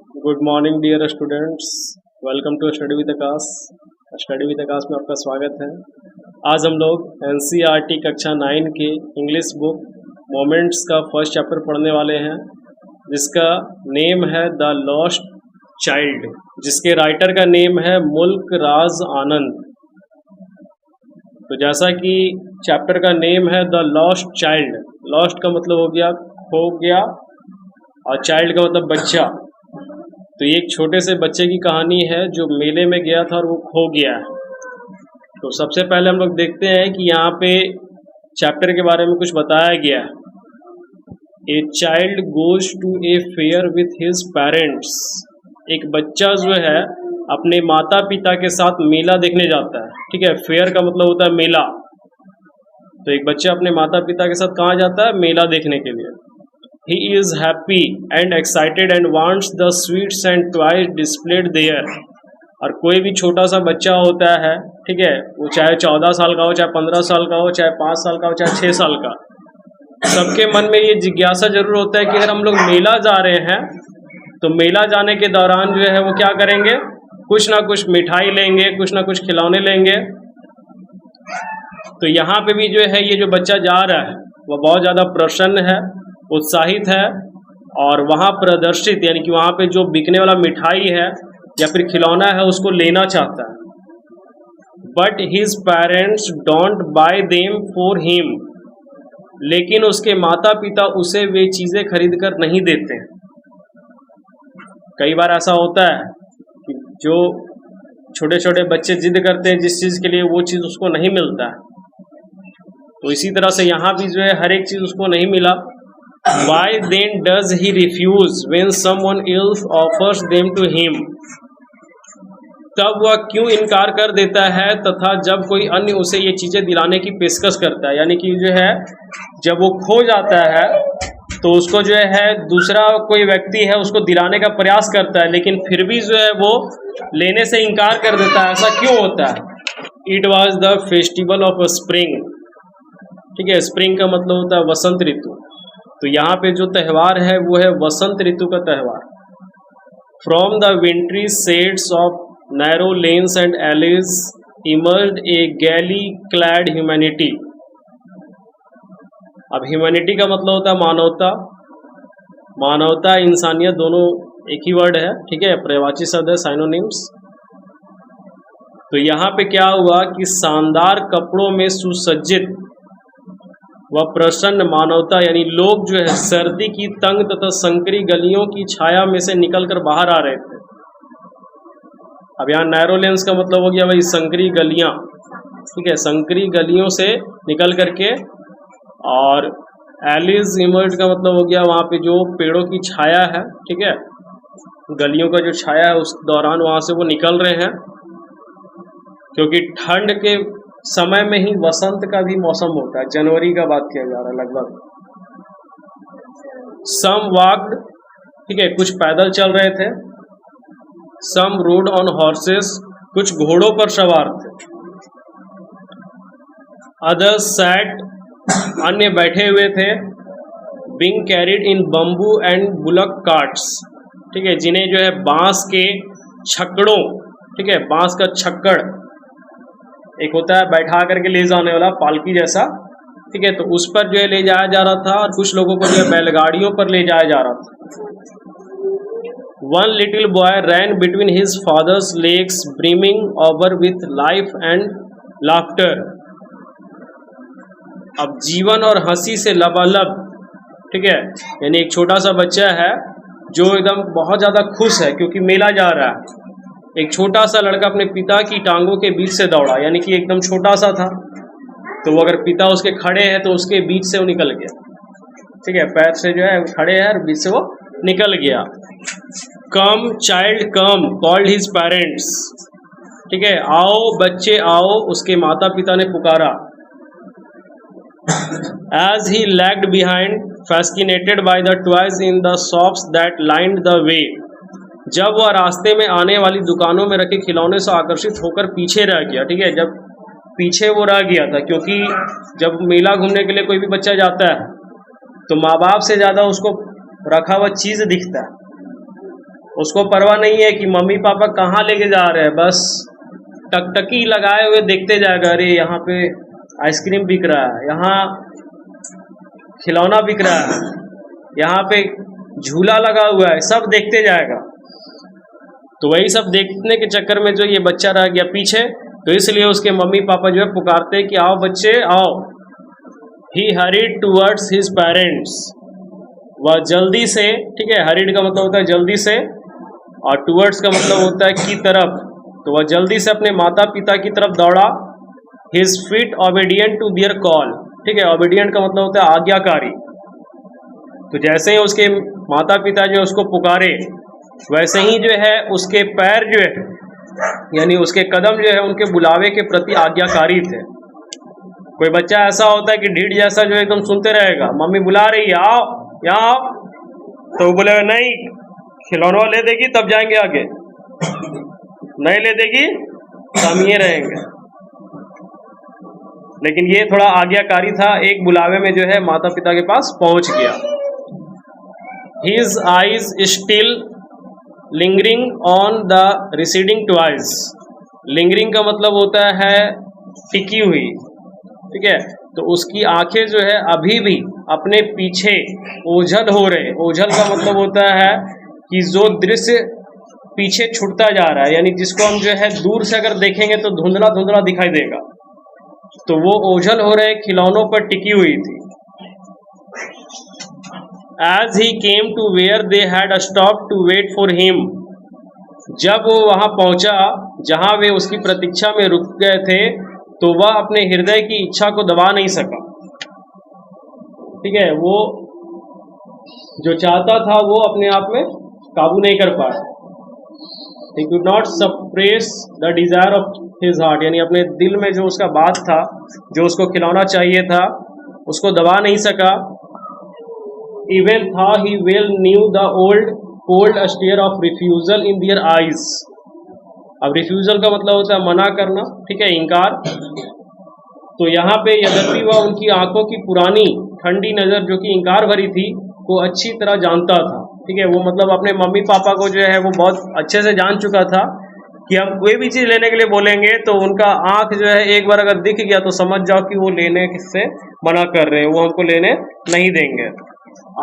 Good morning dear students. Welcome to study with Aakash. Study with Aakash में आपका स्वागत है। आज हम लोग एनसीईआरटी कक्षा 9 के इंग्लिश बुक मोमेंट्स का फर्स्ट चैप्टर पढ़ने वाले हैं, जिसका नेम है द लॉस्ट चाइल्ड, जिसके राइटर का नेम है मुल्क राज आनंद। तो जैसा कि चैप्टर का नेम है द लॉस्ट चाइल्ड, लॉस्ट का मतलब हो गया खो गया और चाइल्ड का मतलब बच्चा। तो ये एक छोटे से बच्चे की कहानी है जो मेले में गया था और वो खो गया है। तो सबसे पहले हम लोग देखते हैं कि यहाँ पे चैप्टर के बारे में कुछ बताया गया है। A child goes to a fair with his parents. एक बच्चा जो है अपने माता पिता के साथ मेला देखने जाता है। ठीक है, फेयर का मतलब होता है मेला। तो एक बच्चा अपने माता पिता के साथ कहाँ जाता है? मेला देखने के लिए। He is happy and excited and wants the sweets and toys displayed there। और कोई भी छोटा सा बच्चा होता है, ठीक है, वो चाहे 14 साल का हो, चाहे 15 साल का हो, चाहे 5 साल का हो, चाहे 6 साल का, सबके मन में ये जिज्ञासा जरूर होता है कि अगर हम लोग मेला जा रहे हैं तो मेला जाने के दौरान जो है वो क्या करेंगे? कुछ ना कुछ मिठाई लेंगे, कुछ ना कुछ खिलौने लेंगे। तो यहाँ पे भी जो है ये जो बच्चा जा रहा है वो बहुत ज़्यादा प्रसन्न है, उत्साहित है, और वहाँ प्रदर्शित यानी कि वहाँ पे जो बिकने वाला मिठाई है या फिर खिलौना है उसको लेना चाहता है। But his parents don't buy them for him. लेकिन उसके माता पिता उसे वे चीज़ें खरीद कर नहीं देते। कई बार ऐसा होता है कि जो छोटे छोटे बच्चे जिद करते हैं जिस चीज़ के लिए, वो चीज़ उसको नहीं मिलता है। तो इसी तरह से यहाँ भी जो है हर एक चीज़ उसको नहीं मिला। Why then does he refuse when someone else offers them to him? तब वह क्यों इनकार कर देता है तथा जब कोई अन्य उसे ये चीज़ें दिलाने की पेशकश करता है। यानी कि जो है जब वो खो जाता है तो उसको जो है दूसरा कोई व्यक्ति है उसको दिलाने का प्रयास करता है, लेकिन फिर भी जो है वो लेने से इनकार कर देता है। ऐसा क्यों होता है? It was the festival of spring। ठीक है, स्प्रिंग का मतलब होता है वसंत ऋतु। तो यहाँ पे जो त्यौहार है वो है वसंत ऋतु का त्यौहार। From the wintry shades of narrow lanes and alleys emerged a gaily clad humanity. अब ह्यूमैनिटी का मतलब होता है मानवता। मानवता इंसानियत दोनों एक ही वर्ड है, ठीक है, पर्यायवाची शब्द है, साइनोनिम्स। तो यहाँ पे क्या हुआ कि शानदार कपड़ों में सुसज्जित वह प्रसन्न मानवता यानी लोग जो है सर्दी की तंग तथा संकरी गलियों की छाया में से निकलकर बाहर आ रहे थे। अब यहाँ नैरो लेंस का मतलब हो गया भाई संकरी गलियां। ठीक है, संकरी गलियों से निकल करके, और एलिज इमर्ज का मतलब हो गया वहाँ पे जो पेड़ों की छाया है, ठीक है, गलियों का जो छाया है उस दौरान वहाँ से वो निकल रहे हैं, क्योंकि ठंड के समय में ही वसंत का भी मौसम होता है। जनवरी का बात किया जा रहा है लगभग। सम वॉक्ड, ठीक है, कुछ पैदल चल रहे थे। सम रोड ऑन हॉर्सेस, कुछ घोड़ों पर सवार थे। अदर्स सैट, अन्य बैठे हुए थे। Being carried in bamboo and bullock carts, ठीक है, जिन्हें जो है बांस के छकड़ों, ठीक है, बांस का छक्कड़ एक होता है बैठा करके ले जाने वाला पालकी जैसा, ठीक है, तो उस पर जो है ले जाया जा रहा था, और कुछ लोगों को जो है बैलगाड़ियों पर ले जाया जा रहा था। One little boy ran between his father's legs brimming over with life and laughter. अब जीवन और हंसी से लबालब, ठीक है, यानी एक छोटा सा बच्चा है जो एकदम बहुत ज़्यादा खुश है क्योंकि मेला जा रहा है। एक छोटा सा लड़का अपने पिता की टांगों के बीच से दौड़ा, यानी कि एकदम छोटा सा था, तो वो अगर पिता उसके खड़े हैं तो उसके बीच से वो निकल गया। ठीक है, पैर से जो है खड़े हैं और बीच से वो निकल गया। कम चाइल्ड कम कॉल्ड हिज पेरेंट्स, ठीक है, आओ बच्चे आओ, उसके माता पिता ने पुकारा। As he lagged behind fascinated by the toys in the shops that lined the way. जब वह रास्ते में आने वाली दुकानों में रखे खिलौने से आकर्षित होकर पीछे रह गया। ठीक है, जब पीछे वो रह गया था, क्योंकि जब मेला घूमने के लिए कोई भी बच्चा जाता है तो माँ बाप से ज़्यादा उसको रखा हुआ चीज़ दिखता है। उसको परवाह नहीं है कि मम्मी पापा कहाँ लेके जा रहे हैं, बस टकटकी लगाए हुए देखते जाएगा, अरे यहाँ पे आइसक्रीम बिक रहा है, यहाँ खिलौना बिक रहा है, यहाँ पे झूला लगा हुआ है, सब देखते जाएगा। तो वही सब देखने के चक्कर में जो ये बच्चा रह गया पीछे, तो इसलिए उसके मम्मी पापा जो है पुकारते कि आओ बच्चे आओ। ही हरीड टूवर्ड्स हिज पेरेंट्स, वह जल्दी से, ठीक है, हरीड का मतलब होता है जल्दी से, और टूवर्ड्स का मतलब होता है की तरफ, तो वह जल्दी से अपने माता पिता की तरफ दौड़ा। His feet obedient to their call, ठीक है, ओबीडियंट का मतलब होता है आज्ञाकारी। तो जैसे ही उसके माता पिता जो उसको पुकारे, वैसे ही जो है उसके पैर जो है, यानी उसके कदम जो है उनके बुलावे के प्रति आज्ञाकारी थे। कोई बच्चा ऐसा होता है कि ढीठ जैसा जो एकदम सुनते रहेगा, मम्मी बुला रही है आओ यहाँ आओ, तो वो बोलेगा नहीं, खिलौना ले देगी तब जाएंगे आगे, नहीं ले देगी तो हम ये रहेंगे। लेकिन ये थोड़ा आज्ञाकारी था, एक बुलावे में जो है माता पिता के पास पहुंच गया। His eyes still lingering on the receding twice, lingering का मतलब होता है टिकी हुई, ठीक है, तो उसकी आंखें जो है अभी भी अपने पीछे ओझल हो रहे। ओझल का मतलब होता है कि जो दृश्य पीछे छूटता जा रहा है, यानी जिसको हम जो है दूर से अगर देखेंगे तो धुंधला धुंधला दिखाई देगा, तो वो ओझल हो रहे खिलौनों पर टिकी हुई थी। As he came to where they had stopped to wait for him, जब वो वहां पहुंचा जहां वे उसकी प्रतीक्षा में रुक गए थे, तो वह अपने हृदय की इच्छा को दबा नहीं सका, ठीक है, वो जो चाहता था वो अपने आप में काबू नहीं कर पाया। He could not suppress the desire of his heart, यानी अपने दिल में जो उसका बात था, जो उसको खिलौना चाहिए था, उसको दबा नहीं सका। Even though he well knew the old cold stare of refusal in their eyes, अब refusal का मतलब होता है मना करना, ठीक है, इनकार। तो यहाँ पे यद्यपि वह उनकी आंखों की पुरानी ठंडी नजर जो कि इनकार भरी थी को अच्छी तरह जानता था, ठीक है, वो मतलब अपने मम्मी पापा को जो है वो बहुत अच्छे से जान चुका था कि हम कोई भी चीज लेने के लिए बोलेंगे तो उनका आंख जो है एक बार अगर दिख गया तो समझ जाओ कि वो लेने से मना कर रहे हैं, वो हमको लेने नहीं देंगे।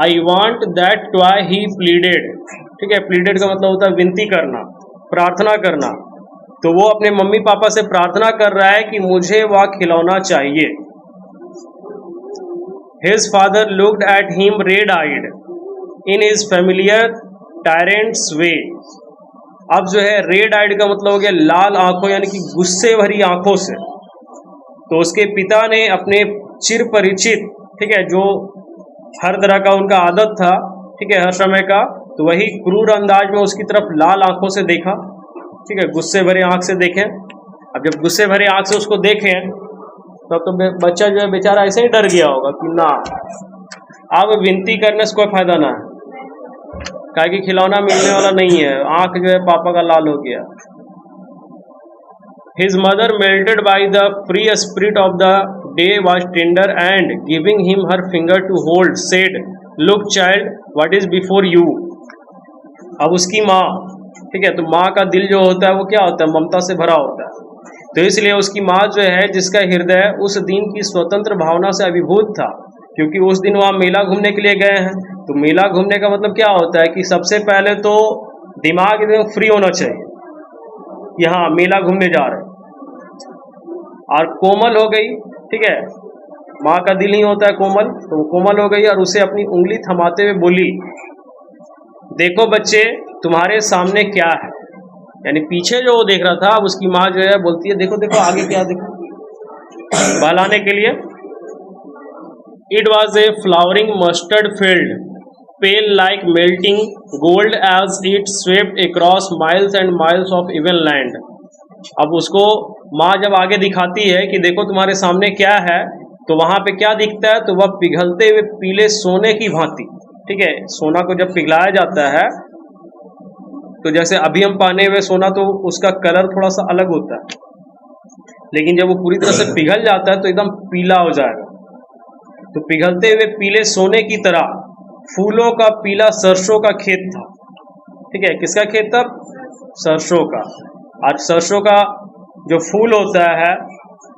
I want that toy he pleaded, ठीक है, प्लीडेड का मतलब होता है विनती करना, प्रार्थना करना। तो वो अपने मम्मी पापा से प्रार्थना कर रहा है कि मुझे वह खिलौना चाहिए। His father looked at him red-eyed in his familiar tyrant's way, अब जो है रेड आइड का मतलब हो गया लाल आंखों, यानी कि गुस्से भरी आंखों से। तो उसके पिता ने अपने चिर परिचित, ठीक है, जो हर तरह का उनका आदत था, ठीक है, हर समय का, तो वही क्रूर अंदाज में उसकी तरफ लाल आंखों से देखा, ठीक है, गुस्से भरे आंख से देखें। अब जब गुस्से भरे आंख से उसको देखें तब तो बच्चा जो है बेचारा ऐसे ही डर गया होगा कि ना, अब विनती करने से कोई फायदा ना है, काहे कि खिलौना मिलने वाला नहीं है, आंख जो है पापा का लाल हो गया। His mother, melted by the free spirit of the day, was tender and giving him her finger to hold, said, "Look, child, what is before you?" अब उसकी माँ, ठीक है, तो माँ का दिल जो होता है वो क्या होता है, ममता से भरा होता है। तो इसलिए उसकी माँ जो है, जिसका हृदय उस दिन की स्वतंत्र भावना से अभिभूत था, क्योंकि उस दिन वहाँ मेला घूमने के लिए गए हैं। तो मेला घूमने का मतलब क्या होता है कि सबसे पहले तो दिमाग एकदम फ्री होना चाहिए कि हाँ मेला घूमने जा रहे हैं, और कोमल हो गई, ठीक है, माँ का दिल ही होता है कोमल, तो वो कोमल हो गई और उसे अपनी उंगली थमाते हुए बोली, देखो बच्चे तुम्हारे सामने क्या है, यानी पीछे जो वो देख रहा था, अब उसकी माँ जो है बोलती है देखो देखो आगे क्या, देखो, बहलाने के लिए। It was a flowering mustard field, pale like melting gold as it swept across miles and miles of even land. अब उसको माँ जब आगे दिखाती है कि देखो तुम्हारे सामने क्या है, तो वहां पे क्या दिखता है, तो वह पिघलते हुए पीले सोने की भांति, ठीक है, सोना को जब पिघलाया जाता है तो जैसे अभी हम पहने हुए सोना तो उसका कलर थोड़ा सा अलग होता है, लेकिन जब वो पूरी तरह से पिघल जाता है तो एकदम पीला हो जाएगा। तो पिघलते हुए पीले सोने की तरह फूलों का पीला सरसों का खेत था, ठीक है, किसका खेत था? सरसों का। और सरसों का जो फूल होता है,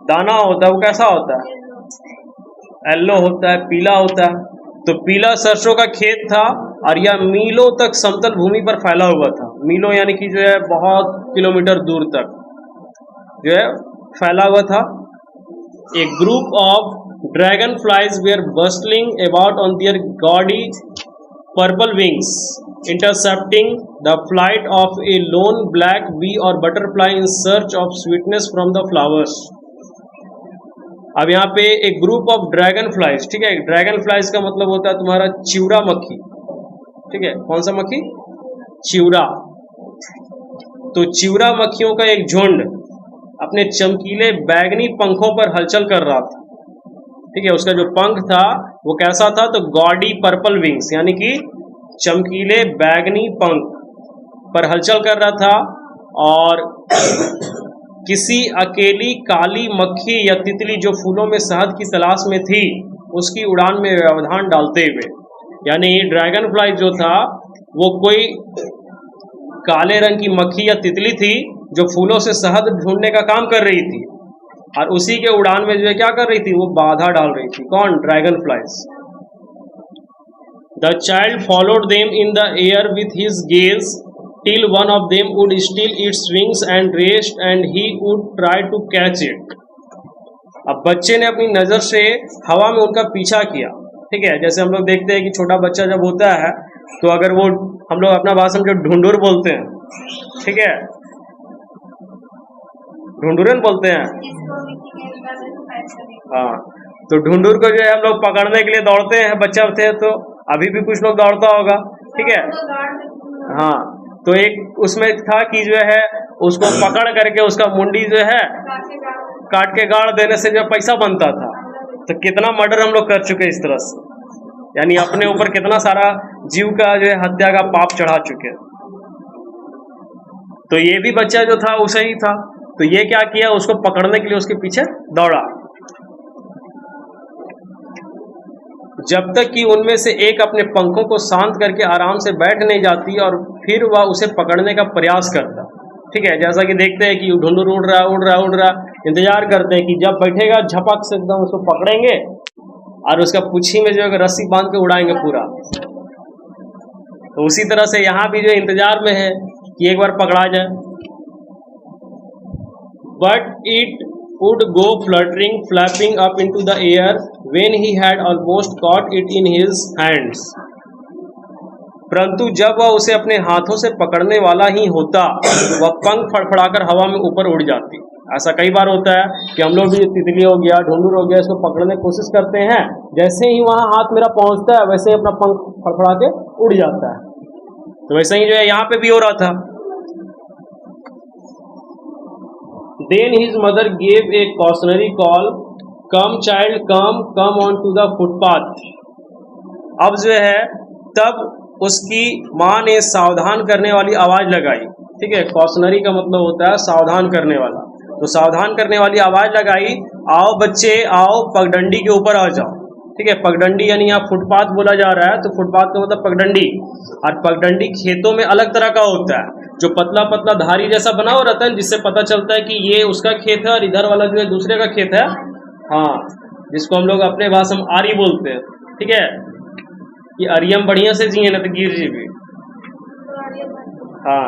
दाना होता है, वो कैसा होता है? येलो होता है, पीला होता है। तो पीला सरसों का खेत था और यह मीलों तक समतल भूमि पर फैला हुआ था। मीलों यानी कि जो है बहुत किलोमीटर दूर तक जो है फैला हुआ था। A group of dragonflies were bustling about on their gaudy purple wings, intercepting the flight of a lone black bee or butterfly in search of sweetness from the flowers. अब यहाँ पे एक ग्रुप ऑफ ड्रैगन फ्लाइज, ठीक है, dragon flies का मतलब होता है तुम्हारा चिवड़ा मक्खी, ठीक है, कौन सा मक्खी? चिवड़ा। तो चिवड़ा मक्खियों का एक झुंड अपने चमकीले बैगनी पंखों पर हलचल कर रहा था, ठीक है। उसका जो पंख था वो कैसा था? तो गॉडी पर्पल विंग्स, यानी कि चमकीले बैगनी पंख पर हलचल कर रहा था। और किसी अकेली काली मक्खी या तितली जो फूलों में शहद की तलाश में थी, उसकी उड़ान में व्यवधान डालते हुए, यानी ड्रैगन फ्लाई जो था वो कोई काले रंग की मक्खी या तितली थी जो फूलों से शहद ढूंढने का काम कर रही थी, और उसी के उड़ान में जो है क्या कर रही थी? वो बाधा डाल रही थी। कौन? Dragon flies. The child followed them in the air with his gaze till one of them would steal its wings and rest and he would try to catch it. अब बच्चे ने अपनी नजर से हवा में उनका पीछा किया, ठीक है। जैसे हम लोग देखते हैं कि छोटा बच्चा जब होता है तो अगर वो, हम लोग अपना भाषा में जो ढूंढूर बोलते हैं, ठीक है, ढूंढूरन बोलते हैं, हाँ, तो ढूंढूर को जो है हम लोग पकड़ने के लिए दौड़ते हैं, बच्चा थे तो अभी भी कुछ लोग दौड़ता होगा, ठीक है, हाँ। तो एक उसमें था कि जो है उसको पकड़ करके उसका मुंडी जो है काट के गाड़ देने से जो पैसा बनता था। तो कितना मर्डर हम लोग कर चुके इस तरह से, यानी अपने ऊपर कितना सारा जीव का जो है हत्या का पाप चढ़ा चुके। तो ये भी बच्चा जो था उसे ही था, तो ये क्या किया? उसको पकड़ने के लिए उसके पीछे दौड़ा, जब तक कि उनमें से एक अपने पंखों को शांत करके आराम से बैठ नहीं जाती और फिर वह उसे पकड़ने का प्रयास करता, ठीक है। जैसा कि देखते हैं कि ढूंढूर उड़ रहा उड़ रहा उड़ रहा, इंतजार करते हैं कि जब बैठेगा झपक से एकदम उसको पकड़ेंगे और उसका पूंछी में जो है रस्सी बांध के उड़ाएंगे पूरा। तो उसी तरह से यहाँ भी जो इंतजार में है कि एक बार पकड़ा जाए। But it would go fluttering, flapping up into the air when he had almost caught it in his hands. परंतु जब वह उसे अपने हाथों से पकड़ने वाला ही होता, वह पंख फड़फड़ाकर हवा में ऊपर उड़ जाती। ऐसा कई बार होता है कि हम लोग भी तितली हो गया, ढूंढूर हो गया, इसको पकड़ने की कोशिश करते हैं, जैसे ही वहां हाथ मेरा पहुंचता है वैसे ही अपना पंख फड़फड़ा के उड़ जाता है। तो वैसे ही जो है यहाँ पे भी हो रहा था। Then his mother gave a cautionary call, "Come child, come on to the footpath." अब जो है तब उसकी माँ ने सावधान करने वाली आवाज लगाई, ठीक है। कॉशनरी का मतलब होता है सावधान करने वाला, तो सावधान करने वाली आवाज लगाई, आओ बच्चे आओ, पगडंडी के ऊपर आ जाओ, ठीक है। पगडंडी यानी यहाँ फुटपाथ बोला जा रहा है, तो फुटपाथ का मतलब पगडंडी। और पगडंडी खेतों में अलग तरह का होता है, जो पतला पतला धारी जैसा बना हुआ रहता है, जिससे पता चलता है कि ये उसका खेत है और इधर वाला जो है दूसरे का खेत है, हाँ, जिसको हम लोग अपने भाषा में आरी बोलते हैं, ठीक है। कि अरियम बढ़िया से जिए ना तो गिर जी भी, हाँ।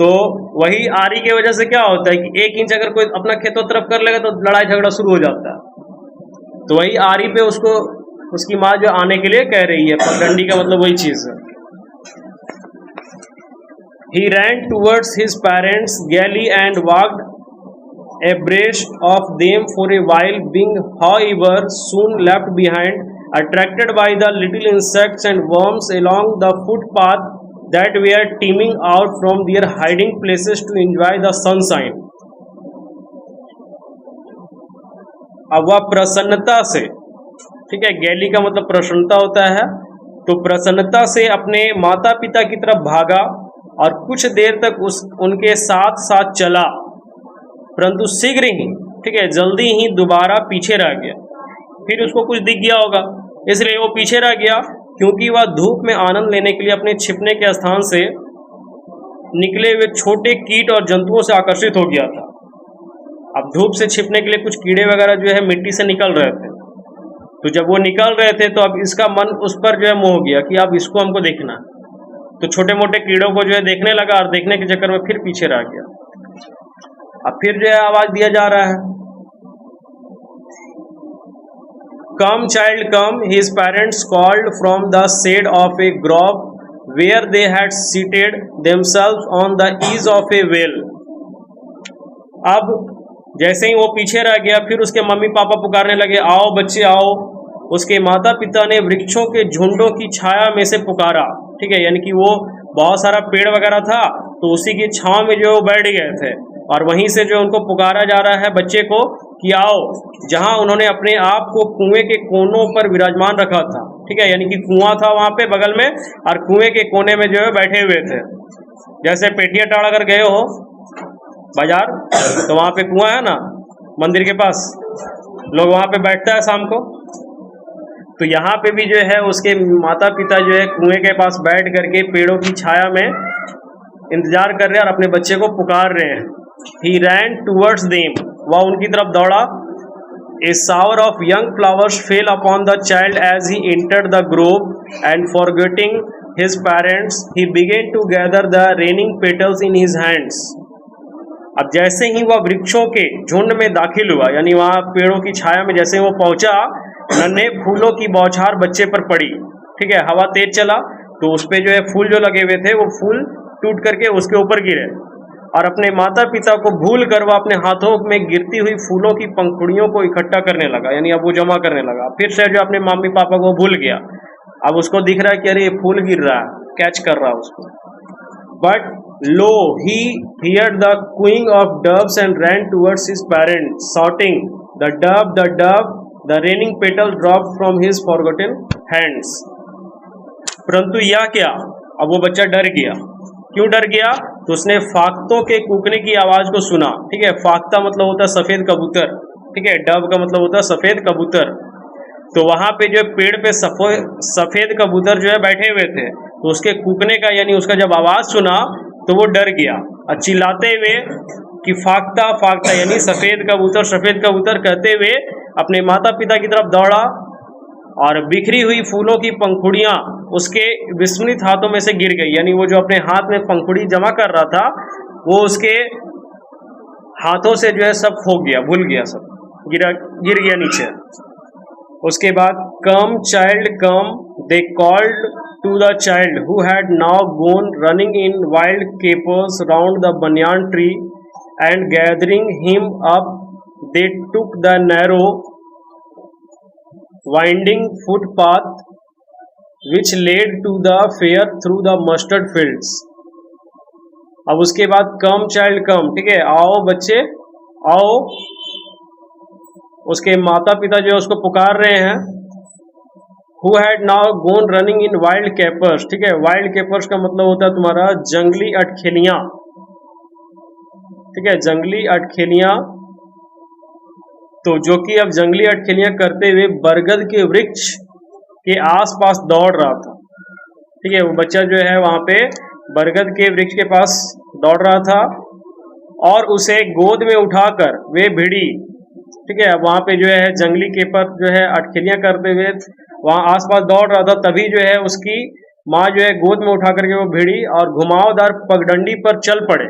तो वही आरी की वजह से क्या होता है कि 1 इंच अगर कोई अपना खेतों तरफ कर लेगा तो लड़ाई झगड़ा शुरू हो जाता है। तो वही आरी पे उसको उसकी माँ जो आने के लिए कह रही है, पगडंडी का मतलब वही चीज है। He ran towards his parents gaily and walked abreast of them for a while, being, however, soon left behind, attracted by the little insects and worms along the footpath that were teeming out from their hiding places to enjoy the sunshine. अब वह प्रसन्नता से, ठीक है, गैली का मतलब प्रसन्नता होता है, तो प्रसन्नता से अपने माता पिता की तरफ भागा और कुछ देर तक उनके साथ साथ चला, परंतु शीघ्र ही, ठीक है, जल्दी ही दोबारा पीछे रह गया। फिर उसको कुछ दिख गया होगा, इसलिए वो पीछे रह गया, क्योंकि वह धूप में आनंद लेने के लिए अपने छिपने के स्थान से निकले हुए छोटे कीट और जंतुओं से आकर्षित हो गया था। अब धूप से छिपने के लिए कुछ कीड़े वगैरह जो है मिट्टी से निकल रहे थे, तो जब वो निकल रहे थे तो अब इसका मन उस पर जो है मोह गया कि अब इसको हमको देखना है। तो छोटे मोटे कीड़ों को जो है देखने लगा और देखने के चक्कर में फिर पीछे रह गया। अब फिर जो है आवाज दिया जा रहा है, come child come, his parents called from the shade of a grove where they had seated themselves on the eaves of a well। अब जैसे ही वो पीछे रह गया फिर उसके मम्मी पापा पुकारने लगे, आओ बच्चे आओ। उसके माता पिता ने वृक्षों के झुंडों की छाया में से पुकारा, ठीक है, यानी कि वो बहुत सारा पेड़ वगैरह था तो उसी की छांव में जो बैठ गए थे और वहीं से जो उनको पुकारा जा रहा है बच्चे को कि आओ, जहां उन्होंने अपने आप को कुएं के कोनों पर विराजमान रखा था, ठीक है, यानी कि कुआं था वहां पे बगल में और कुएं के कोने में जो है बैठे हुए थे। जैसे पेटिया टाड़ अगर गए हो बाजार तो वहां पे कुआं है ना, मंदिर के पास लोग वहां पे बैठता है शाम को, तो यहाँ पे भी जो है उसके माता पिता जो है कुएं के पास बैठ करके पेड़ों की छाया में इंतजार कर रहे हैं और अपने बच्चे को पुकार रहे हैं। He ran towards them, वह उनकी तरफ दौड़ा। A shower of young flowers fell upon the child as he entered the grove, and forgetting his parents, he began to gather the raining petals in his hands। अब जैसे ही वह वृक्षों के झुंड में दाखिल हुआ, यानी वहां पेड़ों की छाया में जैसे वो पहुंचा, नन्हे फूलों की बौछार बच्चे पर पड़ी, ठीक है, हवा तेज चला तो उस पे जो है फूल जो लगे हुए थे वो फूल टूट करके उसके ऊपर गिरे और अपने माता पिता को भूल कर वह अपने हाथों में गिरती हुई फूलों की पंखुड़ियों को इकट्ठा करने लगा, यानी अब वो जमा करने लगा। फिर से जो अपने मम्मी पापा को भूल गया, अब उसको दिख रहा है कि अरे ये फूल गिर रहा है, कैच कर रहा है उसको। But lo he heard the cooing of doves and ran towards his parents shouting the dove the raining petal drop from his forgotten hands. परंतु यह क्या, अब वो बच्चा डर गया। क्यों डर गया? तो उसने फाख्तों के कूकने की आवाज को सुना, ठीक है, फाख्ता मतलब होता है सफेद कबूतर, ठीक है, डव का मतलब होता है सफेद कबूतर। तो वहां पे जो पेड़ पे सफेद कबूतर जो है बैठे हुए थे, तो उसके कूकने का यानी उसका जब आवाज सुना तो वो डर गया और चिल्लाते हुए कि फाख्ता फाख्ता यानी सफेद कबूतर कहते हुए अपने माता पिता की तरफ दौड़ा और बिखरी हुई फूलों की पंखुड़ियां उसके विस्मित हाथों में से गिर गई, यानी वो जो अपने हाथ में पंखुड़ी जमा कर रहा था वो उसके हाथों से जो है सब खो गया, भूल गया, सब गिर गया नीचे। उसके बाद come child come, they called to the child who had now gone running in wild capers round the banyan tree and gathering him up they took the narrow winding footpath which led to the fair through the mustard fields। अब उसके बाद come child कम, ठीक है, आओ बच्चे आओ। उसके माता पिता जो उसको पुकार रहे हैं। Who had now gone running in wild capers, ठीक है, वाइल्ड कैपर्स का मतलब होता है तुम्हारा जंगली अटखेलियां, ठीक है, जंगली अटखेलियां। तो जो कि अब जंगली अटखेलियां करते हुए बरगद के वृक्ष के आसपास दौड़ रहा था, ठीक है, वो बच्चा जो है वहां पे बरगद के वृक्ष के पास दौड़ रहा था और उसे गोद में उठाकर वे भिड़ी, ठीक है, वहां पे जो है जंगली केपर जो है अटखेलियां करते हुए वहां आसपास दौड़ रहा था। तभी जो है उसकी माँ जो है गोद में उठा करके वो भिड़ी और घुमावदार पगडंडी पर चल पड़े,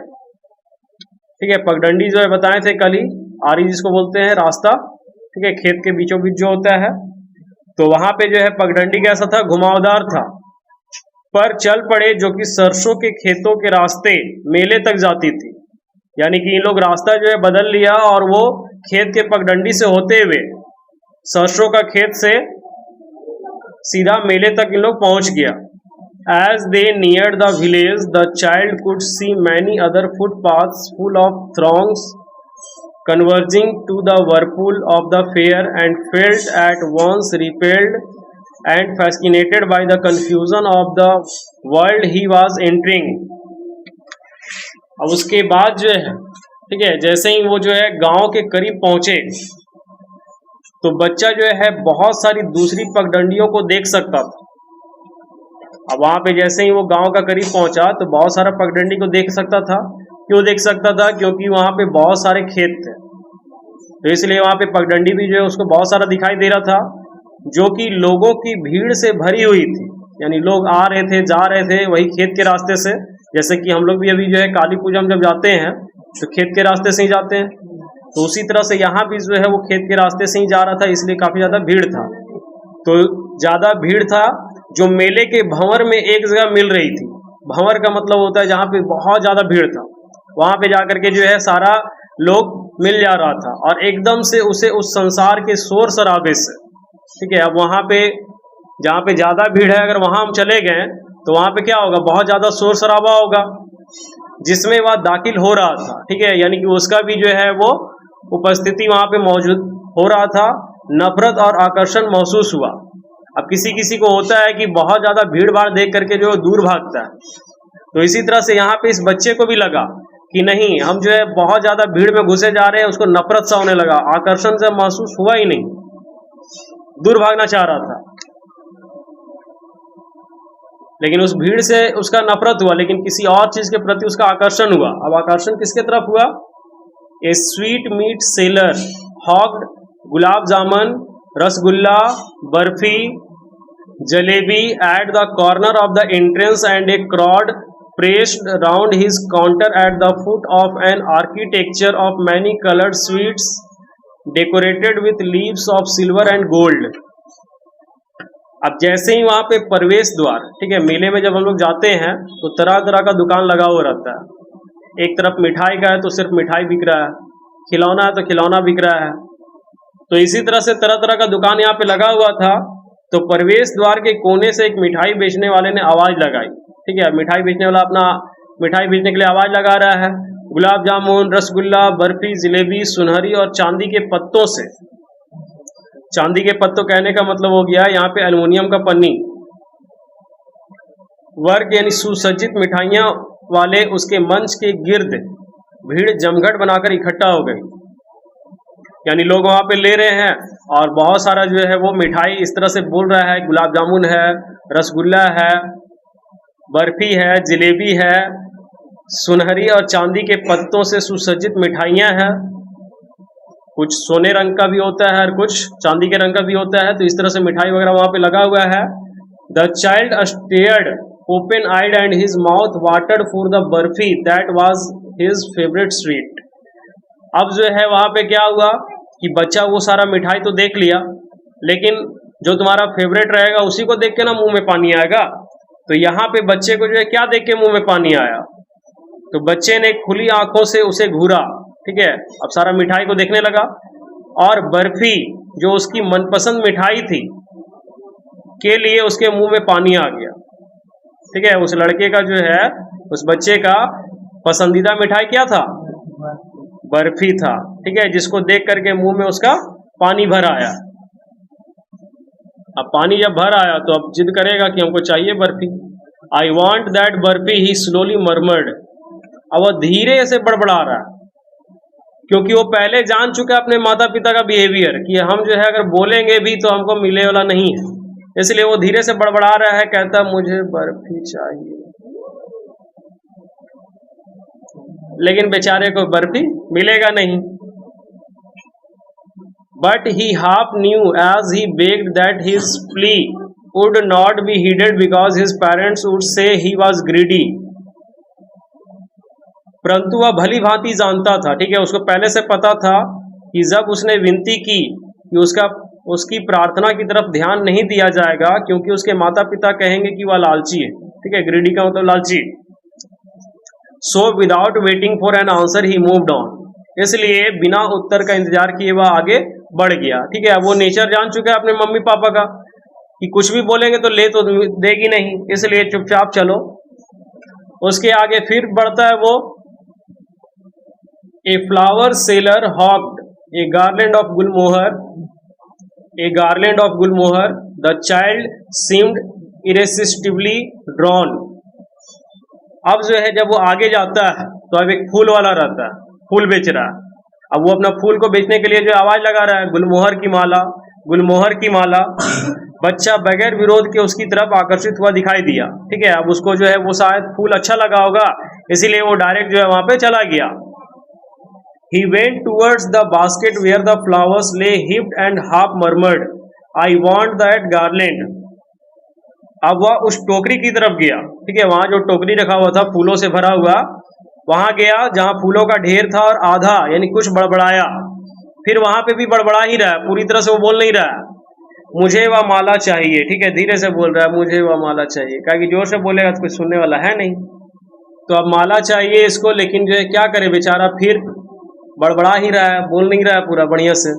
ठीक है, पगडंडी जो है बताए थे कल ही, आरी जिसको बोलते हैं रास्ता, ठीक है, खेत के बीचों बीच जो होता है, तो वहां पे जो है पगडंडी कैसा था, घुमावदार था, पर चल पड़े जो कि सरसों के खेतों के रास्ते मेले तक जाती थी, यानी कि इन लोग रास्ता जो है बदल लिया और वो खेत के पगडंडी से होते हुए सरसों का खेत से सीधा मेले तक इन लोग पहुंच गया। As they neared the village, the child could see many other footpaths full of throngs converging to the whirlpool of the fair, and felt at once repelled and fascinated by the confusion of the world he was entering। अब उसके बाद जो है, ठीक है, जैसे ही वो जो है गांव के करीब पहुंचे तो बच्चा जो है बहुत सारी दूसरी पगडंडियों को देख सकता था अब वहां पे जैसे ही वो गांव का करीब पहुंचा तो बहुत सारा पगडंडी को देख सकता था। क्यों देख सकता था? क्योंकि वहां पे बहुत सारे खेत थे, तो इसलिए वहां पे पगडंडी भी जो है उसको बहुत सारा दिखाई दे रहा था, जो कि लोगों की भीड़ से भरी हुई थी। यानी लोग आ रहे थे, जा रहे थे वही खेत के रास्ते से। जैसे कि हम लोग भी अभी जो है काली पूजा में जब जाते हैं तो खेत के रास्ते से ही जाते हैं, तो उसी तरह से यहाँ भी जो है वो खेत के रास्ते से ही जा रहा था, इसलिए काफी ज्यादा भीड़ था। तो ज्यादा भीड़ था जो मेले के भंवर में एक जगह मिल रही थी। भंवर का मतलब होता है जहाँ पे बहुत ज्यादा भीड़ था, वहां पे जाकर के जो है सारा लोग मिल जा रहा था, और एकदम से उसे उस संसार के शोर शराबे से, ठीक है, अब वहां पे जहाँ पे ज्यादा भीड़ है अगर वहां हम चले गए तो वहां पे क्या होगा? बहुत ज्यादा शोर शराबा होगा जिसमें वह दाखिल हो रहा था, ठीक है, यानी कि उसका भी जो है वो उपस्थिति वहां पे मौजूद हो रहा था। नफरत और आकर्षण महसूस हुआ। अब किसी किसी को होता है कि बहुत ज्यादा भीड़ भाड़ देख करके जो दूर भागता है, तो इसी तरह से यहाँ पे इस बच्चे को भी लगा कि नहीं, हम जो है बहुत ज्यादा भीड़ में घुसे जा रहे हैं। उसको नफरत सा होने लगा, आकर्षण से महसूस हुआ ही नहीं, दूर भागना चाह रहा था, लेकिन उस भीड़ से उसका नफरत हुआ, लेकिन किसी और चीज के प्रति उसका आकर्षण हुआ। अब आकर्षण किसके तरफ हुआ? A sweet meat seller hawked gulab jamun, rasgulla, barfi, jalebi at the corner of the entrance and a crowd pressed round his counter at the foot of an architecture of many colored sweets decorated with leaves of silver and gold. अब जैसे ही वहां पे प्रवेश द्वार, ठीक है, मेले में जब हम लोग जाते हैं तो तरह तरह का दुकान लगा हुआ रहता है। एक तरफ मिठाई का है तो सिर्फ मिठाई बिक रहा है, खिलौना है तो खिलौना बिक रहा है, तो इसी तरह से तरह तरह का दुकान यहाँ पे लगा हुआ था। तो प्रवेश द्वार के कोने से एक मिठाई बेचने वाले ने आवाज लगाई, ठीक है, मिठाई बेचने वाला अपना मिठाई बेचने के लिए आवाज लगा रहा है। गुलाब जामुन, रसगुल्ला, बर्फी, जलेबी, सुनहरी और चांदी के पत्तों से, चांदी के पत्तों कहने का मतलब हो गया यहाँ पे एल्युमिनियम का पन्नी, वर्ग यानी सुसज्जित मिठाइयां वाले उसके मंच के गिर्द भीड़ जमघट बनाकर इकट्ठा हो गई। यानी लोग वहां पे ले रहे हैं और बहुत सारा जो है वो मिठाई इस तरह से बोल रहा है, गुलाब जामुन है, रसगुल्ला है, बर्फी है, जलेबी है, सुनहरी और चांदी के पत्तों से सुसज्जित मिठाइयां हैं। कुछ सोने रंग का भी होता है और कुछ चांदी के रंग का भी होता है, तो इस तरह से मिठाई वगैरह वहां पे लगा हुआ है। The child stared open eyed and his mouth watered for the barfi that was his favourite sweet. अब जो है वहां पे क्या हुआ कि बच्चा वो सारा मिठाई तो देख लिया, लेकिन जो तुम्हारा फेवरेट रहेगा उसी को देख के ना मुंह में पानी आएगा। तो यहाँ पे बच्चे को जो है क्या देख के मुंह में पानी आया? तो बच्चे ने खुली आंखों से उसे घूरा, ठीक है, अब सारा मिठाई को देखने लगा, और बर्फी जो उसकी मनपसंद मिठाई थी के लिए उसके मुंह में पानी आ गया, ठीक है। उस लड़के का जो है, उस बच्चे का पसंदीदा मिठाई क्या था? बर्फी था, ठीक है, जिसको देख करके मुंह में उसका पानी भर आया। अब पानी जब भर आया तो अब जिद करेगा कि हमको चाहिए barfi. I want that barfi, he slowly murmured. अब वह धीरे से बड़बड़ा रहा है, क्योंकि वो पहले जान चुका है अपने माता पिता का बिहेवियर कि हम जो है अगर बोलेंगे भी तो हमको मिलने वाला नहीं है, इसलिए वो धीरे से बड़बड़ा रहा है, कहता मुझे बर्फी चाहिए, लेकिन बेचारे को बर्फी मिलेगा नहीं। But he half knew as he begged that his plea would not be heeded because his parents would say he was greedy. परंतु वह भली भांति जानता था, ठीक है, उसको पहले से पता था कि जब उसने विनती की कि उसकी प्रार्थना की तरफ ध्यान नहीं दिया जाएगा, क्योंकि उसके माता पिता कहेंगे कि वह लालची है, ठीक है, ग्रीडी का मतलब लालची। So without waiting for an answer he moved on. इसलिए बिना उत्तर का इंतजार किए वह आगे बढ़ गया, ठीक है। अब वो नेचर जान चुका है अपने मम्मी पापा का कि कुछ भी बोलेंगे तो ले तो देगी नहीं, इसलिए चुपचाप चलो। उसके आगे फिर बढ़ता है वो, a flower seller hawked a garland of gulmohar, a garland of gulmohar, the child seemed irresistibly drawn. अब जो है जब वो आगे जाता है तो अब एक फूल वाला रहता है, फूल बेच रहा है। अब वो अपना फूल को बेचने के लिए जो आवाज लगा रहा है, गुलमोहर की माला, गुलमोहर की माला। बच्चा बगैर विरोध के उसकी तरफ आकर्षित हुआ दिखाई दिया। ठीक है, अब उसको जो है वो शायद फूल अच्छा लगा होगा, इसीलिए वो डायरेक्ट जो है वहां पे चला गया। He went towards the basket where the flowers lay heaped and half murmured, I want that garland. अब वह उस टोकरी की तरफ गया। ठीक है, वहां जो टोकरी रखा हुआ था फूलों से भरा हुआ, वहां गया जहां फूलों का ढेर था और आधा यानी कुछ बड़बड़ाया। फिर वहां पे भी बड़बड़ा ही रहा है, पूरी तरह से वो बोल नहीं रहा है। मुझे वह माला चाहिए। ठीक है, धीरे से बोल रहा है मुझे वह माला चाहिए, क्योंकि जोर से बोलेगा तो कुछ सुनने वाला है नहीं। तो अब माला चाहिए इसको, लेकिन जो है क्या करे बेचारा, फिर बड़बड़ा ही रहा है, बोल नहीं रहा है पूरा बढ़िया से।